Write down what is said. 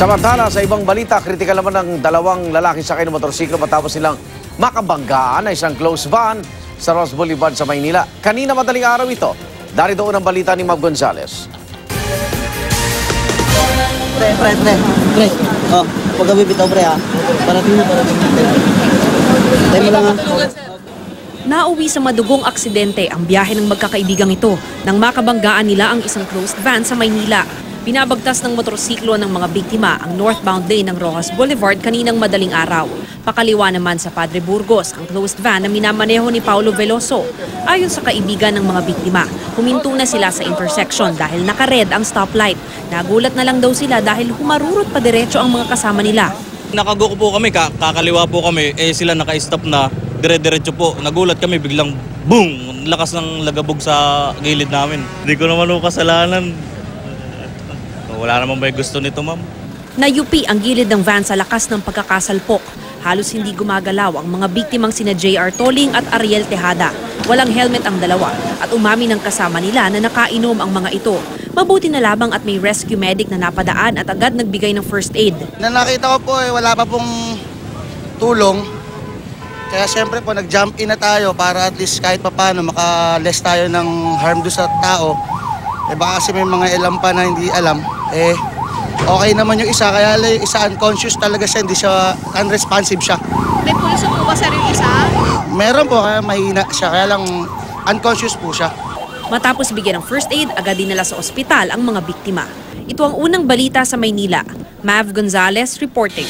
Samantala, sa ibang balita, kritikal naman ng dalawang lalaki sakay ng motorsiklo matapos silang makabanggaan na isang closed van sa Ross Boulevard sa Maynila. Kanina madaling araw ito. Dari doon ang balita ni Mav Gonzales. Pre. Oh, huwag ka bibitaw, pre, ha? Parating mo. Tayo mo lang, ha? Nauwi sa madugong aksidente ang biyahe ng magkakaibigang ito nang makabanggaan nila ang isang closed van sa Maynila. Binabagtas ng motorsiklo ng mga biktima ang northbound lane ng Rojas Boulevard kaninang madaling araw. Pakaliwa naman sa Padre Burgos ang closed van na minamaneho ni Paulo Veloso. Ayon sa kaibigan ng mga biktima, huminto na sila sa intersection dahil naka-red ang stoplight. Nagulat na lang daw sila dahil humarurot pa diretso ang mga kasama nila. Nakago po kami, kakaliwa po kami, sila naka-stop na, dire-diretso po. Nagulat kami, biglang boom! Lakas ng lagabog sa gilid namin. Hindi ko naman po kasalanan. Wala naman ba gusto nito, ma'am? Nayupi ang gilid ng van sa lakas ng pagkakasalpok. Halos hindi gumagalaw ang mga biktimang sina J.R. Toling at Ariel Tejada. Walang helmet ang dalawa at umami ng kasama nila na nakainom ang mga ito. Mabuti na lamang at may rescue medic na napadaan at agad nagbigay ng first aid. Nakita ko po, wala pa pong tulong. Kaya siyempre po, nag-jump in na tayo para at least kahit papano maka-less tayo ng harm doon sa tao. Baka kasi may mga ilan pa na hindi alam. Okay naman yung isa, kaya yung isa unconscious talaga siya, hindi siya unresponsive siya. May pulso po ba sa rin isa? Meron po, kaya mahina siya, kaya lang unconscious po siya. Matapos bigyan ng first aid, agad dinala sa ospital ang mga biktima. Ito ang unang balita sa Maynila. Mav Gonzales reporting.